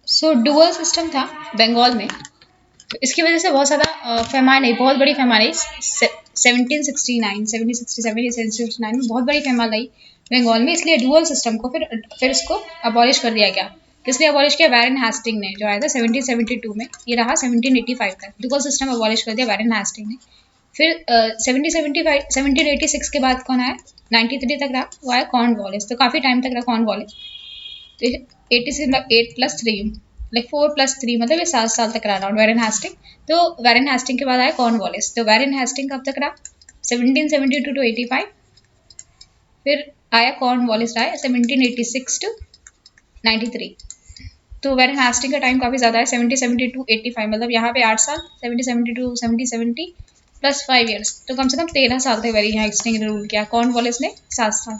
सो dual system था बंगाल में, तो इसकी वजह से बहुत ज़्यादा फेमाइन आई, बहुत बड़ी फेमाइन आई 1769 1767 या 1769 में बहुत बड़ी फेमाइन आई बंगाल में। इसलिए डुअल सिस्टम को फिर इसको अबॉलिश कर दिया गया। किसने अबॉलिश किया? वैरन हेस्टिंग ने, जो आया था 1772 में, ये रहा 1785 तक। डुअल सिस्टम अबॉलिश कर दिया वैरन हेस्टिंग ने। फिर 1776 के बाद कौन आया? 93 तक रहा, वो आया कॉर्नवालिस। तो काफ़ी टाइम तक रहा कॉर्नवालिस। तो 8+3 लाइक 4+3 मतलब ये 7 साल तक रहा अराउंड वैरन हेस्टिंग। तो वैरन हेस्टिंग के बाद आया कॉर्नवालिस। तो वैरन हेस्टिंग कब तक रहा? 1772 to 85। फिर आया कॉर्नवालिस रहा 1786 to 93। तो वैरन हेस्टिंग का टाइम काफ़ी ज़्यादा है, 1770 to 85, मतलब यहाँ पे 8 साल, 1770 to 1770 प्लस 5 ईयर्स, तो कम से कम 13 साल तक वैरन हेस्टिंग ने रूल किया। कॉर्नवालिस ने 7 साल।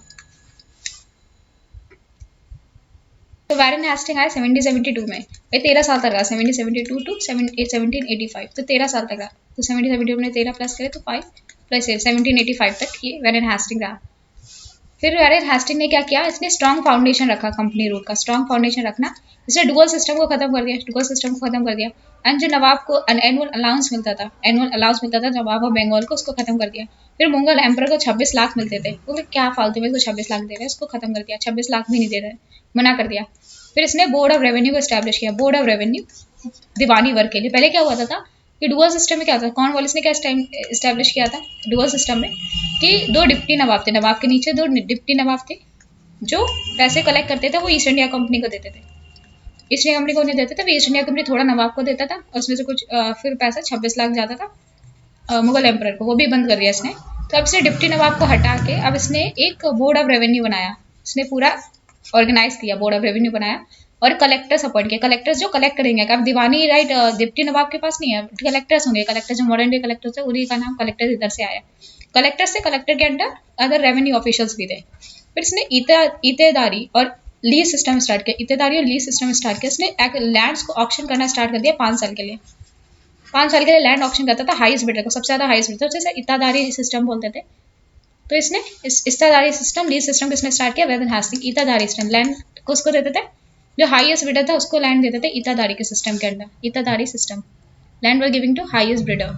तो वैरन हेस्टिंग आया 1772 में, ये 13 साल तक रहा, 1772 to 1785, तो 13 साल तक रहा। तो 1772 में 13 प्लस करें तो 5 प्लस 1785 तक ये वैरन हेस्टिंग रहा। फिर वैरन हेस्टिंग ने क्या किया? इसने स्ट्रॉन्ग फाउंडेशन रखा कंपनी रूल का। स्ट्रॉन्ग फाउंडेशन रखना, इसने डुअल सिस्टम को खत्म कर दिया, डुअल सिस्टम को खत्म कर दिया। एंड जो नवाब को एनुअल अलाउंस मिलता था, एनुअल अलाउंस मिलता था नवाब ऑफ बंगाल को, उसको खत्म कर दिया। फिर मुगल एम्पर को 26 लाख मिलते थे, वो क्या फालतू में इसको 26 लाख दे रहे हैं, उसको खत्म कर दिया। 26 लाख भी नहीं दे रहे, मना कर दिया। फिर इसने बोर्ड ऑफ रेवेन्यू को एस्टैब्लिश किया। Board of revenue Deewani work के लिए। पहले क्या हुआ था कि डुअल सिस्टम में क्या था, कॉर्नवालिस ने क्या एस्टैब्लिश किया था डुअल सिस्टम में, कि 2 डिप्टी नवाब थे, नवाब के नीचे 2 डिप्टी नवाब थे, जो पैसे कलेक्ट करते थे, वो ईस्ट इंडिया कंपनी को देते थे। ईस्ट इंडिया कंपनी को नहीं देते थे, ईस्ट इंडिया कंपनी थोड़ा नवाब को देता था, और उसमें से कुछ फिर पैसा 26 लाख जाता था मुगल एम्पर को, वो भी बंद कर दिया इसने। तो अब इसने डिप्टी नवाब को हटा के अब इसने एक बोर्ड ऑफ रेवेन्यू बनाया। इसने पूरा ऑर्गेनाइज किया, बोर्ड ऑफ रेवेन्यू बनाया, और कलेक्टर्स अपॉइंट किया। कलेक्टर्स जो कलेक्ट करेंगे, अब दीवानी राइट डिप्टी नवाब के पास नहीं है, कलेक्टर्स होंगे। कलेक्टर जो मॉडर्न डे कलेक्टर्स है, उन्हीं का नाम कलेक्टर इधर से आया। कलेक्टर से, कलेक्टर के अंडर अदर रेवेन्यू ऑफिशियल्स भी थे। फिर इसने ईतेदारी और लीज सिस्टम स्टार्ट किया। ईतेदारी और लीज सिस्टम स्टार्ट किया इसने। लैंड्स को ऑक्शन करना स्टार्ट कर दिया 5 साल के लिए। 5 साल के लिए लैंड ऑक्शन करता था हाईएस्ट बिडर को, सबसे ज़्यादा हाईएस्ट बिडर, जैसे ईतादारी सिस्टम बोलते थे। तो इसने ईतादारी सिस्टम, लीज सिस्टम किसने स्टार्ट किया? Warren Hastings. ईतादारी सिस्टम, लैंड को उसको देते थे, जो हाईएस्ट बिडर था उसको लैंड देते थे ईतादारी के सिस्टम के अंदर। ईतादारी system, land were giving to highest bidder.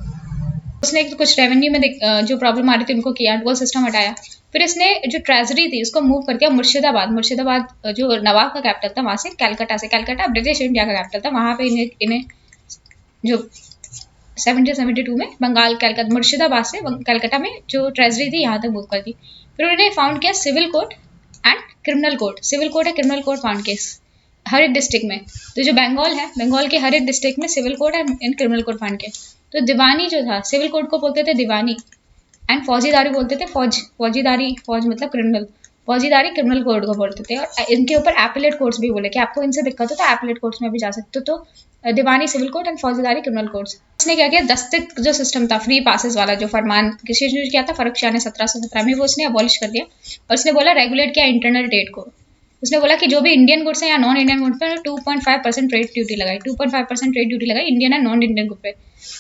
उसने कुछ रेवेन्यू में जो प्रॉब्लम आ रही थी उनको किया, वो सिस्टम हटाया। फिर इसने जो ट्रेजरी थी उसको मूव कर दिया मुर्शिदाबाद। मुर्शिदाबाद जो नवाब का कैपिटल था, वहाँ से कलकत्ता से, कलकत्ता ब्रिटिश इंडिया का कैपिटल था, वहाँ पे इन्हें जो 1772 में बंगाल कलकत्ता मुर्शिदाबाद से कलकत्ता में जो ट्रेजरी थी यहाँ तक मूव कर दी। फिर उन्होंने फाउंड किया civil court and criminal court. Civil court है, क्रिमिनल कोर्ट फाउंड केस हर एक डिस्ट्रिक्ट में। तो जो बंगाल है, बंगाल के हर एक डिस्ट्रिक्ट में civil court and criminal court found किया। तो दीवानी जो था, सिविल कोर्ट को बोलते थे दीवानी, एंड फौजीदारी बोलते थे फौजीदारी, फौज मतलब क्रिमिनल, फौजीदारी क्रिमिनल कोर्ट को बोलते थे। और इनके ऊपर एपिलेट कोर्ट्स भी बोले कि आपको इनसे दिक्कत हो तो एपिलेट कोर्ट्स में भी जा सकते हो। तो दीवानी सिविल कोर्ट एंड फौजीदारी क्रिमिनल कोर्ट्स। उसने क्या किया? दस्तक जो सिस्टम था, फ्री पासेस वाला, जो फरमान किसी ने किया था फर्रुख शाह ने 1717 में, वो उसने अबॉलिश कर दिया। और उसने बोला रेगुलेट किया इंटरनल ट्रेड को। उसने बोला कि जो भी इंडियन गुड्स है या नॉन इंडियन गुड्स पर 2.5% ट्रेड ड्यूटी लगाई, 2.5% ट्रेड ड्यूटी लगाई Indian and non Indian good पे।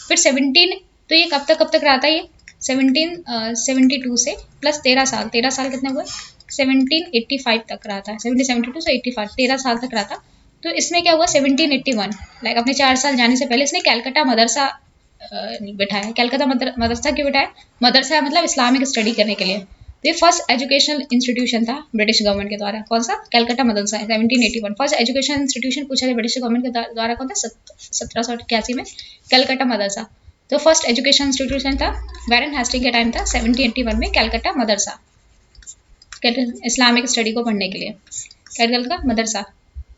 फिर 17, तो ये कब तक रहा था? ये 1772 से प्लस 13 साल, 13 साल कितने हुए? 1785 तक रहा था। 1772 से 85, 13 साल तक रहा था। तो इसमें क्या हुआ? 1781 लाइक अपने 4 साल जाने से पहले इसने कलकत्ता मदरसा बिठाया। कलकत्ता मदरसा क्यों बिठाया? मदरसा मतलब इस्लामिक स्टडी करने के लिए। तो ये फर्स्ट एजुकेशनल इंस्टीट्यूशन था ब्रिटिश गवर्नमेंट के द्वारा। कौन सा? Calcutta Madrasa, 1781 first education institution पूछा था ब्रिटिश गवर्नमेंट के द्वारा। कौन था? 1781 में कलकत्ता मदरसा। तो फर्स्ट एजुकेशन इंस्टीट्यूशन था वैरन हेस्टिंग के टाइम था 1781 में कलकत्ता मदरसा, इस्लामिक स्टडी को पढ़ने के लिए कलकत्ता मदरसा।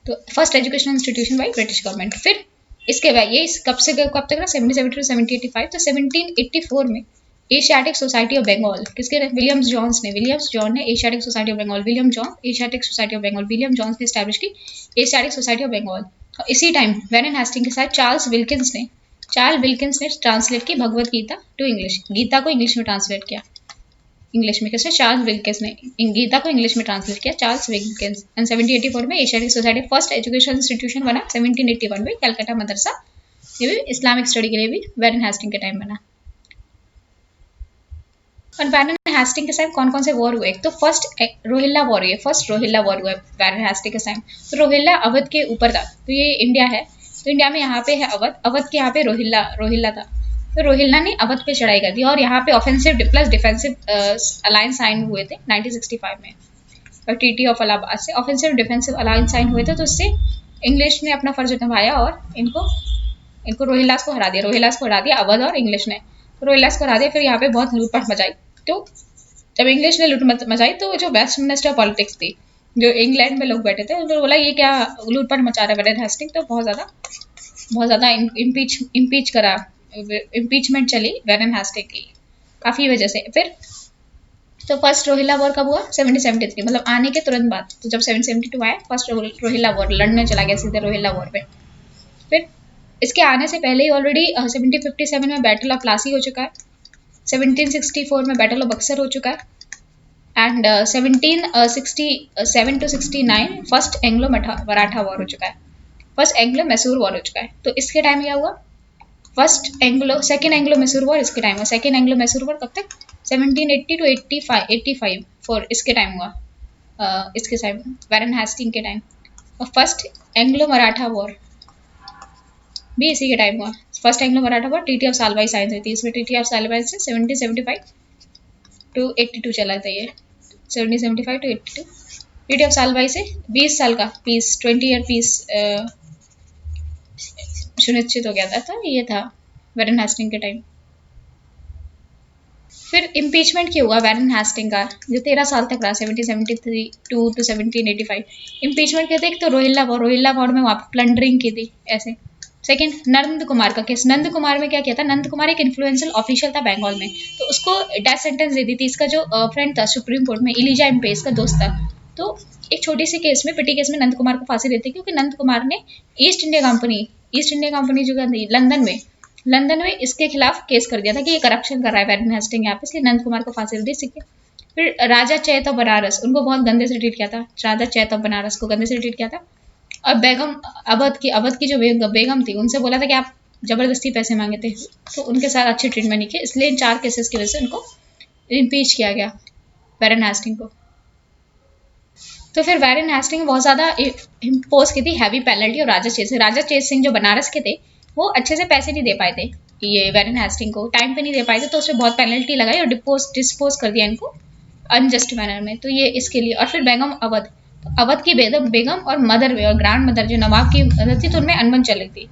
तो first education institution by British government. फिर इसके बाद ये कब से कब तक रहा? 1772 to 1785। तो 1784 में एशियाटिक सोसाइटी ऑफ बंगाल, किसके? विलियम्स जॉन ने Asiatic Society of Bengal, William John Asiatic Society of Bengal, William Jones ने स्टैब्लिश की एशियाटिक सोसाइटी ऑफ बंगाल। और इसी टाइम वैरन हेस्टिंग के साथ चार्ल्स विल्किंस ने ट्रांसलेट की भगवत गीता टू इंग्लिश। गीता को इंग्लिश में ट्रांसलेट किया। इंग्लिश में किसने? चार्ल्स विल्किंस ने गीता को इंग्लिश में ट्रांसलेट किया, चार्ल्स विल्किंस। एंड 1784 में Asiatic society first education institution बना। 1781 में कलकत्ता मदरसा, ये भी इस्लामिक स्टडी के लिए भी वैरन हेस्टिंग के टाइम बना। और बैरन हेस्टिंग के टाइम कौन कौन से वॉर हुए? तो फर्स्ट रोहिल्ला वॉर, ये फर्स्ट रोहिल्ला वॉर हुआ बैरन हेस्टिंग के टाइम। तो रोहिल्ला अवध के ऊपर था, तो ये इंडिया है, तो इंडिया में यहाँ पे है अवध, अवध के यहाँ पे रोहिल्ला रोहिल्ला था। तो रोहिल्ला ने अवध पे चढ़ाई कर दी और यहाँ पे offensive plus defensive alliance sign हुए थे 1965 में, और ट्रीटी ऑफ इलाहाबाद से ऑफेंसिव डिफेंसिव अलायंस साइन हुए थे। तो उससे इंग्लिश ने अपना फर्ज निभाया और इनको इनको रोहिल्लास को हरा दिया, रोहिल्लास को हरा दिया अवध और इंग्लिश ने, तो रोहिल्लास को हरा दिया। फिर यहाँ पे बहुत लूटपाट मचाई। तो जब इंग्लिश ने लूट मचाई तो जो वेस्ट मिनिस्टर पॉलिटिक्स थी, जो इंग्लैंड में लोग बैठे थे, उन्होंने बोला ये क्या लूटपाट मचा रहा है बैरन हेस्टिंग, तो बहुत ज़्यादा इम्पीच करा, इम्पीचमेंट चली बैरन हेस्टिंग की काफ़ी वजह से। फिर तो फर्स्ट रोहिल्ला वॉर कब हुआ? 1773, मतलब आने के तुरंत बाद। तो जब 1772 आया फर्स्ट रोहिल्ला वॉर, लड़ने चला गया सीधे रोहिल्ला वॉर पे। फिर इसके आने से पहले ही ऑलरेडी 1757 में बैटल ऑफ प्लासी हो चुका है, 1764 में बैटल ऑफ बक्सर हो चुका है, and 1767 to 69 first Anglo Maratha war हो चुका है, फर्स्ट एंग्लो मैसूर वॉर हो चुका है। तो इसके टाइम क्या हुआ? सेकेंड एंग्लो मैसूर वॉर इसके टाइम हुआ। सेकेंड एंग्लो मैसूर वॉर कब तक? 1780 to 85 फॉर इसके टाइम हुआ, इसके टाइम बैरन हेस्टिंग के टाइम। और फर्स्ट एंग्लो मराठा वॉर भी इसी के टाइम हुआ। First Anglo Maratha war treaty of Salbai sign हुई थी, इसमें ट्रीटी ऑफ सालबाई से 1775 to 82 चला था ये, 1775 to 82। ट्रीटी ऑफ सालबाई से 20 साल का पीस, 20 ईयर पीस सुनिश्चित हो गया था। तो ये था बैरन हेस्टिंग के टाइम। फिर इम्पीचमेंट क्यों हुआ बैरन हेस्टिंग का, जो 13 साल तक रहा, 1772 to 1785। इम्पीचमेंट कहते हैं, एक तो रोहिल्ला वॉर में वहाँ पे प्लंडरिंग की थी ऐसे। सेकंड, नंद कुमार का केस। नंद कुमार में क्या किया था? नंद कुमार एक इन्फ्लुएंशियल ऑफिशियल था बंगाल में, तो उसको डेथ सेंटेंस दे दी थी। इसका जो फ्रेंड था सुप्रीम कोर्ट में, इलीजा एम्पे, इसका दोस्त था। तो एक छोटी सी केस में, पिटी केस में नंद कुमार को फांसी देती, क्योंकि नंद कुमार ने ईस्ट इंडिया कंपनी जो लंदन में इसके खिलाफ केस कर दिया था कि ये करप्शन कर रहा है बैरन हेस्टिंग यहाँ पे, इसलिए नंद कुमार को फांसी दे दी। फिर राजा चैत ऑफ बनारस, उनको बहुत गंदे से ट्रीट किया था, राजा चैत ऑफ बनारस को गंदे से ट्रीट किया था। और बेगम अवध की जो बेगम थी, उनसे बोला था कि आप जबरदस्ती पैसे मांगे थे, तो उनके साथ अच्छी ट्रीटमेंट नहीं की, इसलिए इन 4 केसेस की वजह से उनको इम्पीच किया गया बैरन हेस्टिंग को। तो फिर बैरन हेस्टिंग ने बहुत ज़्यादा इम्पोज की थी हैवी पेनल्टी। और राजा चेत सिंह जो बनारस के थे, वो अच्छे से पैसे नहीं दे पाए थे ये बैरन हेस्टिंग को, टाइम पे नहीं दे पाए थे, तो उसमें बहुत पेनल्टी लगाई और डिस्पोज कर दिया इनको अनजस्ट मैनर में। तो ये इसके लिए। और फिर बेगम अवध, तो अवध की बेगम और मदर और ग्रैंड मदर जो नवाब की मदर थी, तो उनमें अनबन चल रही थी।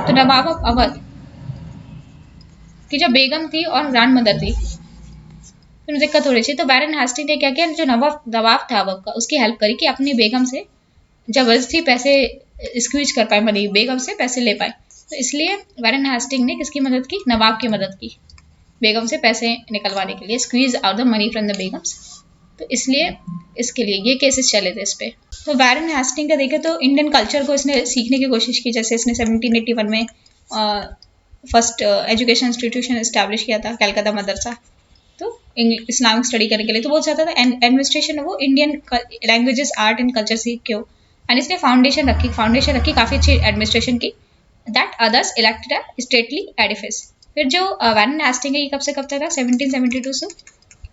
तो नवाब अवध की जो बेगम थी और ग्रैंड मदर थी, तो दिक्कत हो रही थी। तो बैरन हेस्टिंग ने क्या किया, जो नवाब था अवध का, उसकी हेल्प करी कि अपनी बेगम से जबरदस्ती पैसे स्क्वीज कर पाए, मनी बेगम से पैसे ले पाए। तो इसलिए बैरन हेस्टिंग ने किसकी मदद की? नवाब की मदद की, बेगम से पैसे निकलवाने के लिए, squeeze out the money from the Begums. तो इसलिए इसके लिए ये केसेस चले थे इस पे। तो बैरन हेस्टिंग का देखें तो इंडियन कल्चर को इसने सीखने की कोशिश की, जैसे इसने 1781 में फर्स्ट एजुकेशन इंस्टीट्यूशन इस्टेब्लिश किया था, कलकत्ता मदरसा, तो इस्लामिक स्टडी करने के लिए। तो वो चाहता था एडमिनिस्ट्रेशन वो Indian languages, art and culture सीख के हो, एंड इसने फाउंडेशन रखी काफ़ी अच्छी एडमिनिस्ट्रेशन की, that others elected a stately Edifice. फिर जो बैरन हेस्टिंग है, ये कब से कब तक था? 1772 से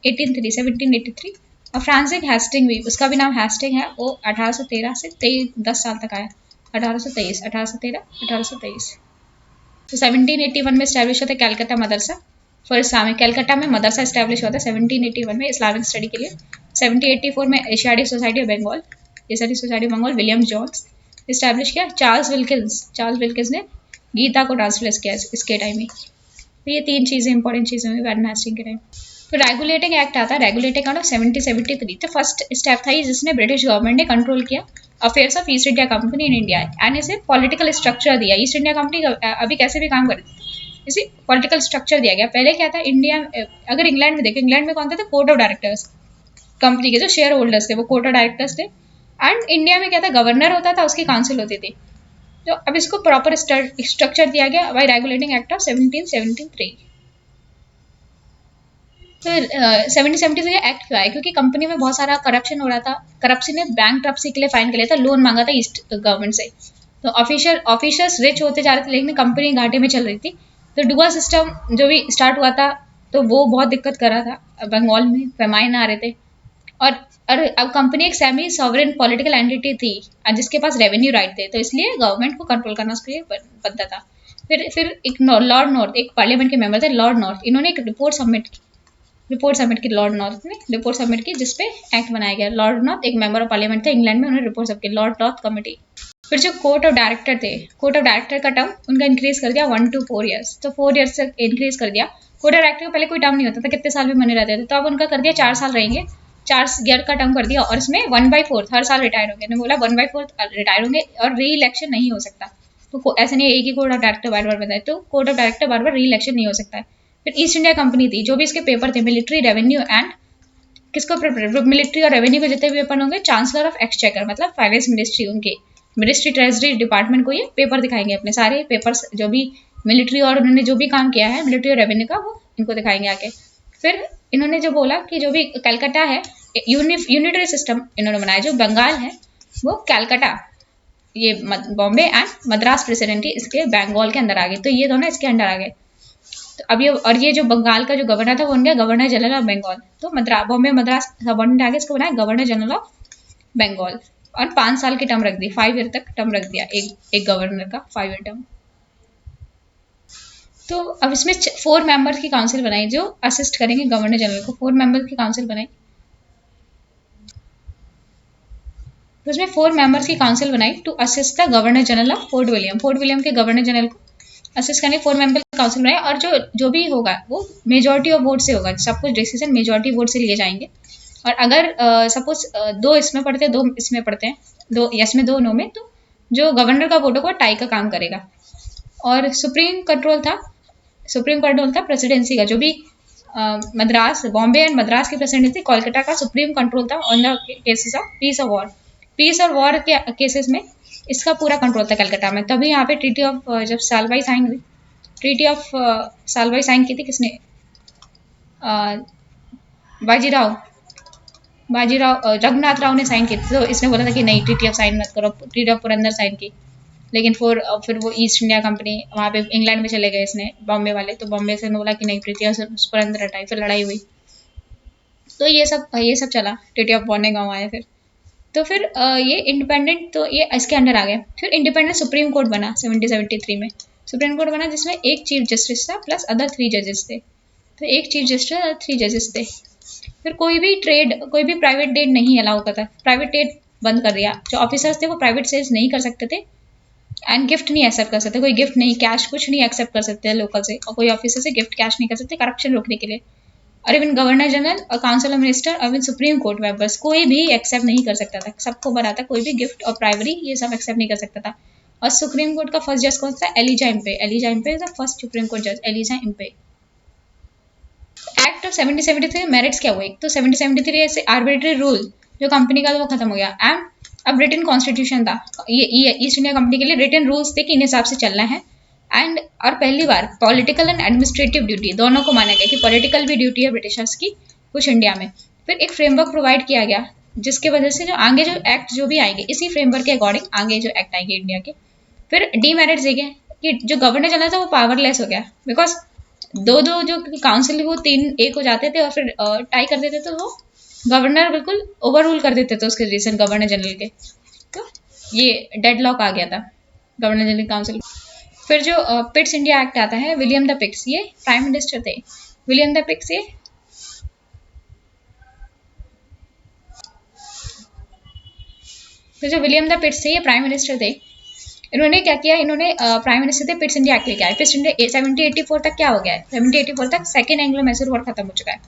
1783। और फ्रांसिस हेस्टिंग भी, उसका भी नाम हेस्टिंग है, वो 1813 से 10 साल तक आया, 1823। तो 1781 में इस्टेब्लिश होता है कलकत्ता मदरसा फॉर इस्लामिक, कलकत्ता में मदरसा इस्टेब्लिश होता है 1781 में इस्लामिक स्टडी के लिए। 1784 में Asiatic Society of Bengal William Jones establish किया। चार्ल्स विल्किंस ने गीता को ट्रांसलेट किया इसके टाइम में। तो ये 3 चीज़ें इंपॉर्टेंट चीज़ें हुई बैरन हेस्टिंग के टाइम। तो रेगुलेटिंग एक्ट आता है, रेगुलेटिंग एक्ट ऑफ 1773। तो फर्स्ट स्टेप था जिसने ब्रिटिश गवर्नमेंट ने कंट्रोल किया affairs of east India company in India, and इसे पॉलिटिकल स्ट्रक्चर दिया। ईस्ट इंडिया कंपनी अभी कैसे भी काम करती थी, इसे पॉलिटिकल स्ट्रक्चर दिया गया। पहले क्या था इंडिया, अगर इंग्लैंड में देखें, इंग्लैंड में कौन थे? कोर्ट ऑफ डायरेक्टर्स, कंपनी के जो शेयर होल्डर्स थे वो कोर्ट ऑफ डायरेक्टर्स थे। एंड इंडिया में क्या था? गवर्नर होता था, उसकी काउंसिल होती थी। तो अब इसको प्रॉपर स्ट्रक्चर दिया गया बाय रेगुलेटिंग एक्ट ऑफ 1773। फिर 1773 एक्ट क्यों आया? क्योंकि कंपनी में बहुत सारा करप्शन हो रहा था। करप्शन ने बैंकरप्सी के लिए फाइन कर लिया था, लोन मांगा था ईस्ट गवर्नमेंट से। तो ऑफिशियल्स रिच होते जा रहे थे, लेकिन कंपनी घाटे में चल रही थी। तो डुआ सिस्टम जो भी स्टार्ट हुआ था तो वो बहुत दिक्कत कर रहा था, बंगाल में फेमाइन आ रहे थे। और अब कंपनी एक सेमी सॉवरेन पॉलिटिकल एंटिटी थी जिसके पास रेवेन्यू राइट थे, तो इसलिए गवर्नमेंट को कंट्रोल करना उसके लिए बनता था। फिर एक लॉर्ड नॉर्थ, एक पार्लियामेंट के मेंबर थे लॉर्ड नॉर्थ, इन्होंने एक रिपोर्ट सबमिट की लॉर्ड नॉर्थ ने रिपोर्ट सबमिट की जिसपे एक्ट बनाया गया। लॉर्ड नॉर्थ एक मेंबर ऑफ पार्लियामेंट थे इंग्लैंड में, उन्होंने रिपोर्ट सबमिट की लॉर्ड नॉर्थ कमेटी। फिर जो कोर्ट ऑफ डायरेक्टर थे, कोर्ट ऑफ डायरेक्टर का टर्म उनका इंक्रीज कर दिया 1 to 4 ईयर्स, तो 4 ईयर्स तक इंक्रीज कर दिया। कोर्ट ऑफ डायरेक्टर का पहले कोई टर्म नहीं होता था, कितने साल भी बने रहते थे, तो अब उनका कर दिया 4 साल रहेंगे, 4 ईयर का टर्म कर दिया। और इसमें 1/4 हर साल रिटायर होंगे, ने बोला 1/4 रिटायर होंगे और री इलेक्शन नहीं हो सकता। तो ऐसा नहीं है एक ही कोर्ट ऑफ डायरेक्टर बार बार बताए, तो कोर्ट ऑफ डायरेक्टर बार बार री इलेक्शन नहीं हो सकता है। फिर ईस्ट इंडिया कंपनी थी, जो भी इसके पेपर थे मिलिट्री, रेवेन्यू एंड किसको मिलिट्री और रेवेन्यू के जितने भी पेपर होंगे, चांसलर ऑफ एक्सचेकर मतलब फाइनेंस मिनिस्ट्री, उनके मिनिस्ट्री ट्रेजरी डिपार्टमेंट को ये पेपर दिखाएंगे, अपने सारे पेपर्स जो भी मिलिट्री और उन्होंने जो भी काम किया है मिलिट्री और रेवेन्यू का, वो इनको दिखाएंगे आके। फिर इन्होंने जो बोला कि जो भी कलकत्ता है यूनिटरी सिस्टम इन्होंने बनाया, जो बंगाल है वो कलकत्ता, ये बॉम्बे एंड मद्रास प्रेसिडेंटी इसके बंगाल के अंदर आ गए, तो ये दोनों इसके अंदर आ गए। तो अब ये जो बंगाल का जो गवर्नर था वो बन गया गवर्नर जनरल ऑफ बंगाल, तो बॉम्बे मद्रास सबॉर्डिनेट आगे इसको बनाया गवर्नर जनरल ऑफ बंगाल। और 5 साल की टर्म रख दी, 5 ईयर तक टर्म रख दिया एक गवर्नर का 5 ईयर टर्म। तो अब इसमें 4 मेंबर्स की काउंसिल बनाई जो असिस्ट करेंगे गवर्नर जनरल को, 4 मेंबर्स की काउंसिल बनाई। तो उसमें 4 मेंबर्स की काउंसिल बनाई to assist the governor general of Fort William के गवर्नर जनरल को असिस्ट करने 4 मेंबर की काउंसिल बनाई। और जो भी होगा वो मेजोरिटी ऑफ वोट से होगा, सब कुछ डिसीजन मेजोरिटी वोट से लिए जाएंगे। और अगर सपोज 2 इसमें पढ़ते हैं 2 इसमें पढ़ते हैं, 2 यस में 2 नो में, तो जो गवर्नर का वोट होगा टाई का काम करेगा। और सुप्रीम कंट्रोल था प्रेसिडेंसी का, जो भी मद्रास बॉम्बे एंड मद्रास की प्रेसिडेंसी, कोलकाता का सुप्रीम कंट्रोल था on the cases of peace और वॉर के केसेस में इसका पूरा कंट्रोल था कलकत्ता में। तभी यहाँ पे ट्रीटी ऑफ जब सालबाई साइन हुई, ट्रीटी ऑफ सालबाई साइन की थी किसने, बाजीराव रघुनाथ राव ने साइन की थी। तो इसने बोला था कि नहीं ट्रीटी ऑफ साइन मत करो, ट्रीटी ऑफ पुरंदर साइन की। लेकिन फिर वो ईस्ट इंडिया कंपनी वहाँ पे इंग्लैंड में चले गए इसने, बॉम्बे वाले, तो बॉम्बे से बोला कि नहीं ट्रीटी ऑफ पुरंदर हटाई, फिर लड़ाई हुई। तो ये सब चला, ट्रीटी ऑफ बॉन्डिंग गाँव आया फिर। तो फिर ये इंडिपेंडेंट, तो ये इसके अंडर आ गया। फिर इंडिपेंडेंट सुप्रीम कोर्ट बना 1773 में, सुप्रीम कोर्ट बना जिसमें एक चीफ जस्टिस था प्लस अदर 3 जजेस थे। तो एक चीफ जस्टिस और 3 जजेस थे। फिर कोई भी प्राइवेट ट्रेड नहीं अलाउ करता, प्राइवेट ट्रेड बंद कर दिया। जो ऑफिसर्स थे वो प्राइवेट सेल्स नहीं कर सकते थे एंड गिफ्ट नहीं एक्सेप्ट कर सकते, कोई गिफ्ट नहीं, कैश कुछ नहीं एक्सेप्ट कर सकते लोकल से, और कोई ऑफिसर से गिफ्ट कैश नहीं कर सकते, करप्शन रोकने के लिए। और इवन गवर्नर जनरल और काउंसिल ऑफ मिनिस्टर और इवन सुप्रीम कोर्ट मेंबर्स कोई भी एक्सेप्ट नहीं कर सकता था, सबको बना था, कोई भी गिफ्ट और प्राइवरी ये सब एक्सेप्ट नहीं कर सकता था। और सुप्रीम कोर्ट का फर्स्ट जज कौन सा, Elijah Impey is the first supreme court जज, Elijah Impey. Act of 1773 merits क्या हुए, तो 1773 से आर्बिट्री रूल जो कंपनी का वो खत्म हो गया। एंड अब रिटन कॉन्स्टिट्यूशन था, ये ईस्ट इंडिया कंपनी के लिए रिटन रूल्स थे कि इन हिसाब से चलना है। एंड और पहली बार पॉलिटिकल एंड एडमिनिस्ट्रेटिव ड्यूटी दोनों को माना गया कि पॉलिटिकल भी ड्यूटी है ब्रिटिशर्स की कुछ इंडिया में। फिर एक फ्रेमवर्क प्रोवाइड किया गया जिसके वजह से जो आगे जो एक्ट जो भी आएंगे इसी फ्रेमवर्क के अकॉर्डिंग आगे जो एक्ट आएंगे इंडिया के। फिर डीमेरिट्स देखे कि जो गवर्नर जनरल था वो पावरलेस हो गया, बिकॉज दो जो काउंसिल वो 3 एक हो जाते थे और फिर टाई कर देते थे, तो वो गवर्नर बिल्कुल ओवर रूल कर देते थे उसके रीजन गवर्नर जनरल के। तो ये डेडलॉक आ गया था गवर्नर जनरल काउंसिल। फिर जो पिट्स इंडिया एक्ट आता है, विलियम द पिट्स ये प्राइम मिनिस्टर थे, विलियम द पिट्स ये तो जो विलियम द पिट्स थे ये प्राइम मिनिस्टर थे। इन्होंने क्या किया, इन्होंने प्राइम मिनिस्टर थे, पिट्स इंडिया एक्ट लेके आए। पिट्स इंडिया 1784 तक क्या हो गया है, 1784 तक सेकेंड एंग्लो मैसूर वॉर खत्म हो चुका है।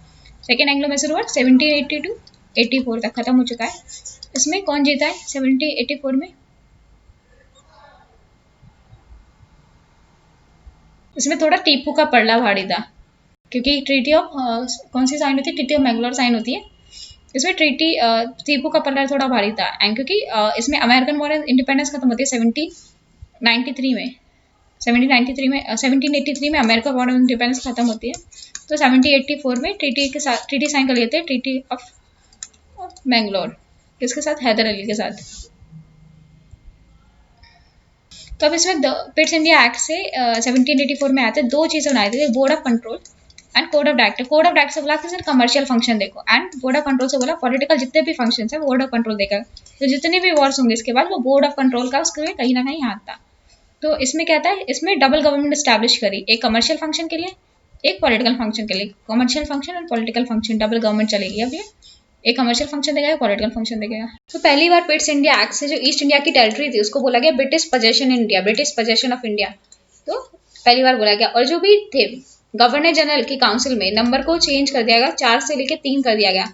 Second Anglo Mysore war 1780 to 84 तक खत्म हो चुका है। इसमें कौन जीता है 1784 में, इसमें थोड़ा टीपू का पड़ला भारी था, क्योंकि ट्रीटी ऑफ कौन सी साइन होती है, ट्रीटी ऑफ मैंगलोर साइन होती है। इसमें टीपू का पड़ला थोड़ा भारी था, एंड क्योंकि इसमें अमेरिकन वॉर इंडिपेंडेंस खत्म होती है 1793 में 1783 में अमेरिका वॉर इंडिपेंडेंस खत्म होती है। तो 1784 में ट्रीटी साइन कर लेते हैं, ट्रीटी ऑफ मैंगलोर, किसके साथ, हैदर अली के साथ। तो अब इसमें पिट्स इंडिया एक्ट से 1784 में आते 2 चीज़ें बनाई थी, board of control and code of director से बोला कि सर कमर्शियल फंक्शन देखो, एंड बोर्ड ऑफ कंट्रोल से बोला पॉलिटिकल जितने भी फंक्शन है बोर्ड ऑफ कंट्रोल देगा। तो जितने भी वॉर्स होंगे इसके बाद वो बोर्ड ऑफ कंट्रोल का उसके कहीं ना कहीं हाथ था। तो इसमें क्या था, इसमें डबल गवर्नमेंट स्टैब्लिश करी, एक कमर्शियल फंक्शन के लिए एक पॉलिटिकल फंक्शन के लिए, कमर्शियल फंक्शन और पॉलिटिकल फंक्शन डबल गवर्नमेंट चलेगी। अब ये एक कमर्शियल फंक्शन देगा, पॉलिटिकल फंक्शन देगा। तो पहली बार पिट्स इंडिया एक्ट से जो ईस्ट इंडिया की टेरिटरी थी उसको बोला गया British possession India, British possession of India. तो पहली बार बोला गया। और जो भी थे गवर्नर जनरल की काउंसिल में नंबर को चेंज कर दिया गया, 4 से लेकर 3 कर दिया गया।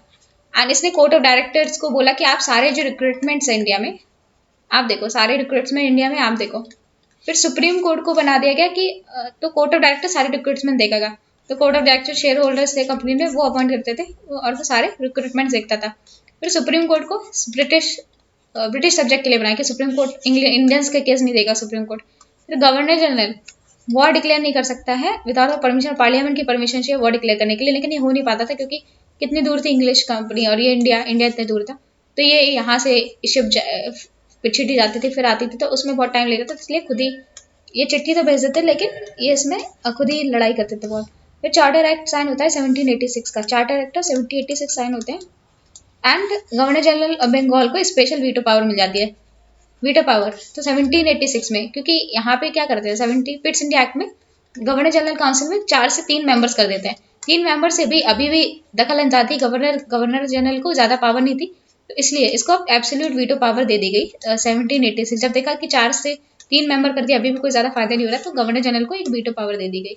एंड इसने कोर्ट ऑफ डायरेक्टर्स को बोला कि आप सारे जो रिक्रूटमेंट्स है इंडिया में आप देखो, सारे रिक्रूटमेंट इंडिया में आप देखो। फिर सुप्रीम कोर्ट को बना दिया गया कि तो कोर्ट ऑफ डायरेक्टर सारे रिक्रूटमेंट देखेगा। तो court of director share holders थे कंपनी में, वो अपॉइंट करते थे और वो सारे रिक्रूटमेंट देखता था। फिर सुप्रीम कोर्ट को ब्रिटिश सब्जेक्ट के लिए बनाया कि सुप्रीम कोर्ट इंडियंस के केस नहीं देगा सुप्रीम कोर्ट। फिर गवर्नर जनरल वॉर डिक्लेयर नहीं कर सकता है विदाउट परमिशन, पार्लियामेंट की परमिशन चाहिए वॉर डिक्लेयर करने के लिए, लेकिन ये हो नहीं पाता था क्योंकि कितनी दूर थी इंग्लिश कंपनी और ये इंडिया इतने दूर था। तो ये यहाँ से शिप चिट्ठी जाती थी फिर आती थी, तो उसमें बहुत टाइम लेता था, इसलिए खुद ही ये चिट्ठी तो भेज देते लेकिन ये इसमें खुद ही लड़ाई करते थे बहुत। फिर चार्टर एक्ट साइन होता है 1786 का, चार्टर एक्ट 1786 साइन होते हैं। And governor general of Bengal को स्पेशल वीटो पावर मिल जाती है, वीटो पावर। तो 1786 में, क्योंकि यहाँ पे क्या करते हैं 70 पिट्स इंडिया एक्ट में गवर्नर जनरल काउंसिल में 4 से 3 मेंबर्स कर देते हैं। 3 मेंबर से भी अभी भी दखल अंदाजी गवर्नर जनरल को ज्यादा पावर नहीं थी, तो इसलिए इसको एब्सोल्यूट वीटो पावर दे दी गई 1786। जब देखा कि 4 से 3 मेंबर कर दिया अभी भी कोई ज्यादा फायदा नहीं हो रहा, तो गवर्नर जनरल को एक वीटो पावर दे दी गई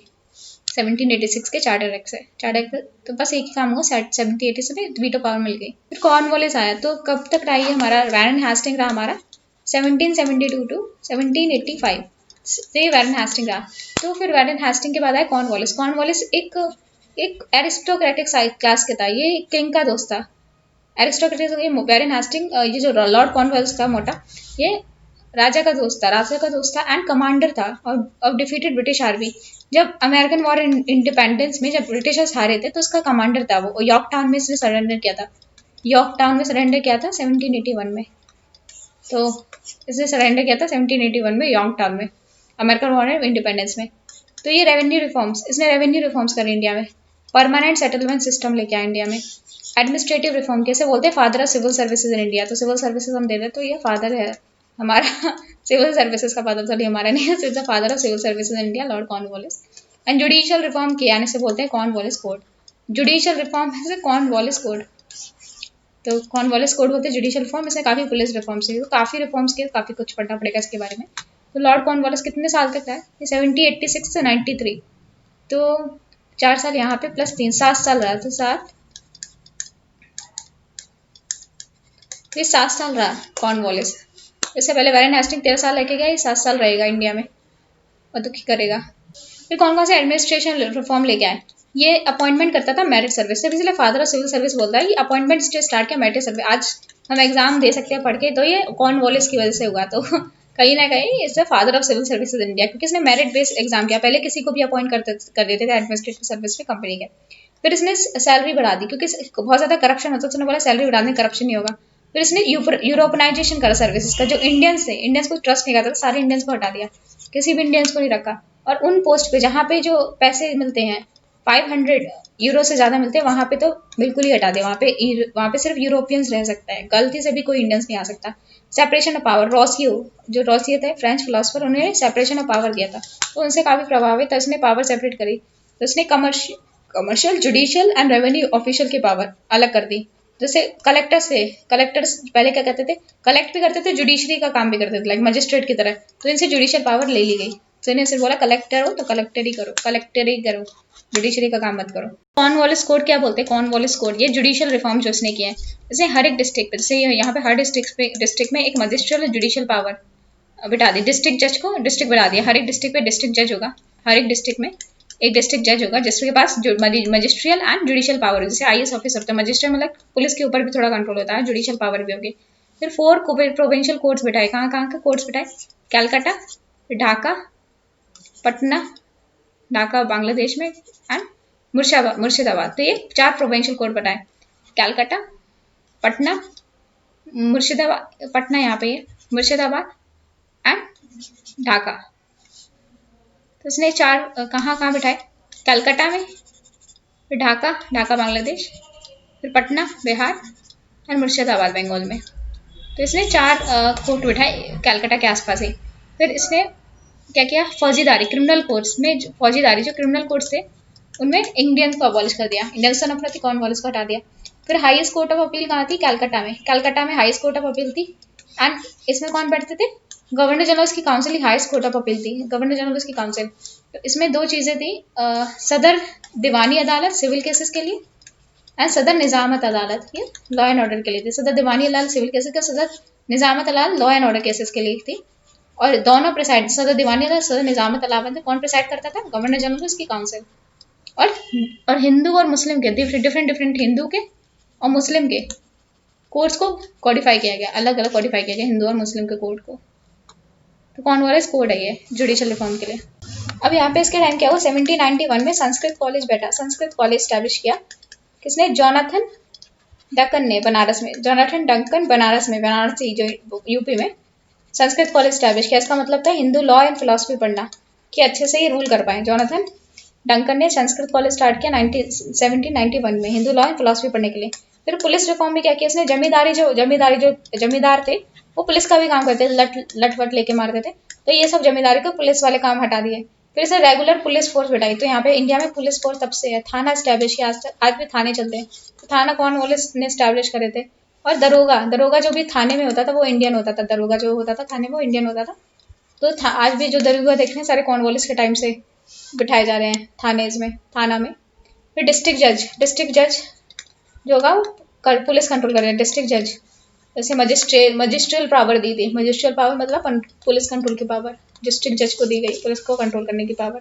1786 के चार्टर एक्ट से। चार्टर एक्ट तो बस एक ही काम हुआ, 1786 में वीटो पावर मिल गई। फिर कॉर्नवालिस आया, तो कब तक रहा ये हमारा वैरन हेस्टिंग रहा हमारा 1772 टू 1785 से वैरन हेस्टिंग रहा। तो फिर वैरन हेस्टिंग के बाद आया कॉर्नवालिस। कॉर्नवालिस एक एरिस्टोक्रेटिक क्लास के था, ये किंग का दोस्त था। एरिस्टोक्रेटिक वैरन हेस्टिंग, ये जो लॉर्ड कॉर्नवालिस था मोटा, ये राजा का दोस्त था एंड कमांडर था ऑफ डिफीटेड ब्रिटिश आर्मी। जब अमेरिकन वॉर इंडिपेंडेंस में जब ब्रिटिशर्स हारे थे तो उसका कमांडर था वो, यॉर्क टाउन में इसने सरेंडर किया था, 1781 में। तो इसने सरेंडर किया था 1781 में यॉर्क टाउन में, अमेरिकन वॉर इंडिपेंडेंस में। तो ये इसने रेवेन्यू रिफॉर्म्स करे इंडिया में, परमानेंट सेटलमेंट सिस्टम लेके आया इंडिया में, एडमिनिस्ट्रेटिव रिफॉर्म, कैसे बोलते हैं father of civil services in India. तो सिविल सर्विसेज हम दे रहे, तो ये फादर है हमारा सिविल सर्विसेज का फादर, सॉरी हमारा नहीं है, is the father of civil services in India, Lord Cornwallis. And judicial reform किया, इसे बोलते हैं कॉर्नवालिस कोड। जुडिशियल रिफॉर्म है कॉर्नवालिस कोड, तो कॉर्नवालिस कोड बोलते हैं जुडिशियल रिफॉर्म। इसने काफी पुलिस रिफॉर्म्स किए, तो काफी रिफॉर्म्स किए, काफी कुछ पढ़ना पड़ेगा इसके बारे में। तो लॉर्ड कॉर्नवालिस कितने साल तक रहा है, 1786 से 93, तो 4 साल यहाँ पे प्लस 3, 7 साल रहा। तो 7 साल रहा कॉर्नवालिस। इससे पहले वैरन हेस्टिंग 13 साल लेके गया, ये 7 साल रहेगा इंडिया में और दुखी करेगा। फिर कौन कौन से एडमिनिस्ट्रेशन रिफॉर्म लेके आए, ये अपॉइंटमेंट करता था मेरिट सर्विस से, इसलिए फादर ऑफ सिविल सर्विस बोलता है कि अपॉइंटमेंट से स्टार्ट किया मेरिट सर्विस। आज हम एग्जाम दे सकते हैं पढ़ के, तो ये कॉर्नवालिस की वजह से हुआ। तो कहीं ना कहीं इससे father of civil services India, क्योंकि इसने मेरिट बेस्ड एग्जाम किया, पहले किसी को भी अपॉइंट कर देते थे एडमिनिस्ट्रेटिव सर्विस में कंपनी के। फिर इसने सैलरी बढ़ा दी, क्योंकि बहुत ज्यादा करप्शन होता है, उसने बोला सैलरी बढ़ा दें, करप्शन नहीं होगा। फिर इसने यूरोपनाइजेशन करा सर्विसेज का, जो इंडियंस थे, इंडियंस को ट्रस्ट नहीं करता था, सारे इंडियंस को हटा दिया, किसी भी इंडियंस को नहीं रखा। और उन पोस्ट पे जहाँ पे जो पैसे मिलते हैं 500 यूरो से ज्यादा मिलते हैं, वहां पे तो बिल्कुल ही हटा दिया, वहाँ पे सिर्फ यूरोपियंस रह सकता है, गलती से भी कोई इंडियंस नहीं आ सकता। सेपरेशन ऑफ पावर, रोसियो थे फ्रेंच फिलोसफर, उन्होंने सेपरेशन ऑफ पावर दिया था, तो उनसे काफी प्रभावित था, इसने पावर सेपरेट करी। तो इसने commercial, judicial and revenue official की पावर अलग कर दी। जैसे कलेक्टर्स पहले क्या करते थे, कलेक्ट भी करते थे, जुडिशरी का काम भी करते थे, लाइक मजिस्ट्रेट की तरह। तो इनसे जुडिशियल पावर ले ली गई, तो इन्हें सिर्फ बोला कलेक्टर हो तो कलेक्टर ही करो, जुडिशरी का काम मत करो। कॉर्नवालिस कोड क्या बोलते हैं, कॉर्नवालिस कोड ये जुडिशियल रिफॉर्म जो उसने किया है, जैसे हर एक डिस्ट्रिक्ट पे, जैसे यहाँ पे हर डिस्ट्रिक्ट में एक मजिस्ट्रियल और जुडिशियल पावर बिठा दी, डिस्ट्रिक्ट जज को डिस्ट्रिक्ट बना दिया, हर एक डिस्ट्रिक्ट पे डिस्ट्रिक्ट जज होगा, हर एक डिस्ट्रिक्ट में एक डिस्ट्रिक्ट जज होगा जिसके पास मजिस्ट्रियल एंड जुडिशियल पावर है, जैसे IAS ऑफिसर होता है, मजिस्ट्रियल मतलब पुलिस के ऊपर भी थोड़ा कंट्रोल होता है, जुडिशियल पावर भी होगी। फिर 4 प्रोविंशियल कोर्ट्स बिठाए, कहाँ के कोर्ट्स बिठाए, कैलकाटा, ढाका, पटना, ढाका बांग्लादेश में, एंड मुर्शिदाबाद। तो ये 4 प्रोविंशियल कोर्ट बिठाए, कैलकाटा, पटना, मुर्शिदाबाद, पटना यहाँ पे है, मुर्शिदाबाद एंड ढाका। तो इसने 4 कहाँ बिठाए, कलकत्ता में, फिर ढाका, ढाका बांग्लादेश, फिर पटना बिहार और मुर्शिदाबाद बंगाल में। तो इसने 4 कोर्ट बिठाए कैलकाटा के आसपास ही। फिर इसने क्या किया, फौजीदारी क्रिमिनल कोर्ट्स में फौजीदारी जो क्रिमिनल कोर्ट्स थे उनमें इंडियन को अबॉलिश कर दिया, इंडियन सनफरती कॉर्नवालिस को हटा दिया। फिर हाईएस्ट कोर्ट ऑफ अपील कहाँ थी, कैलकाटा में। कैलकाटा में हाईएस्ट कोर्ट ऑफ अपील थी। एंड इसमें कौन बैठते थे, गवर्नर जनरल की council he highest court of appeal थी, गवर्नर जनरल की काउंसिल। तो इसमें 2 चीज़ें थी, सदर दीवानी अदालत सिविल केसेस के लिए एंड सदर निजामत अदालत ये लॉ एंड ऑर्डर के लिए थी। सदर दीवानी अदालत सिविल केसेस का, सदर निजामत अदालत लॉ एंड ऑर्डर केसेस के लिए थी। और दोनों प्रिसाइड, सदर दीवानी अदालत सदर निजामत अदालत में कौन प्रिसाइड करता था, गवर्नर जनरल उसकी काउंसिल। और हिंदू और मुस्लिम के डिफरेंट डिफरेंट हिंदू के और मुस्लिम के कोर्ट्स को कॉडिफाई किया गया, अलग अलग कॉडिफाई किया गया हिंदू और मुस्लिम के कोर्ट को। तो कॉर्नवालिस कोड है ये जुडिशियल रिफॉर्म के लिए। अब यहाँ पे इसके टाइम क्या हुआ, 1791 में संस्कृत कॉलेज बैठा, संस्कृत कॉलेज स्टैब्लिश किया। किसने, जॉनाथन डंकन ने, बनारस में। जॉनाथन डंकन बनारस में, बनारस जो यूपी में संस्कृत कॉलेज स्टैब्लिश किया। इसका मतलब था हिंदू लॉ एंड फिलोसफी पढ़ना कि अच्छे से ही रूल कर पाए। जॉनाथन डंकन ने संस्कृत कॉलेज स्टार्ट किया 1791 में हिंदू लॉ एंड फिलोसफी पढ़ने के लिए। फिर पुलिस रिफॉर्म भी क्या किया इसने, जमींदार थे वो पुलिस का भी काम करते थे, लट वट लेके मारते थे। तो ये सब जमींदारी को पुलिस वाले काम हटा दिए। फिर इसे रेगुलर पुलिस फोर्स बिठाई। तो यहाँ पे इंडिया में पुलिस फोर्स तब से है। थाना स्टैब्लिश किया, आज भी थाने चलते हैं। तो थाना कॉर्नवालिस ने स्टैब्लिश करे थे। और दरोगा, दरोगा जो भी थाने में होता था वो इंडियन होता था, दरोगा जो होता था थाने में वो इंडियन होता था। तो आज भी जो दरोगा देख रहे हैं सारे कॉर्नवालिस के टाइम से बिठाए जा रहे हैं थाना में। फिर डिस्ट्रिक्ट जज जो होगा पुलिस कंट्रोल कर रहे हैं। डिस्ट्रिक्ट जज जैसे मजिस्ट्रियल पावर दी थी, मजिस्ट्रियल पावर मतलब पुलिस कंट्रोल की पावर डिस्ट्रिक्ट जज को दी गई, पुलिस को कंट्रोल करने की पावर।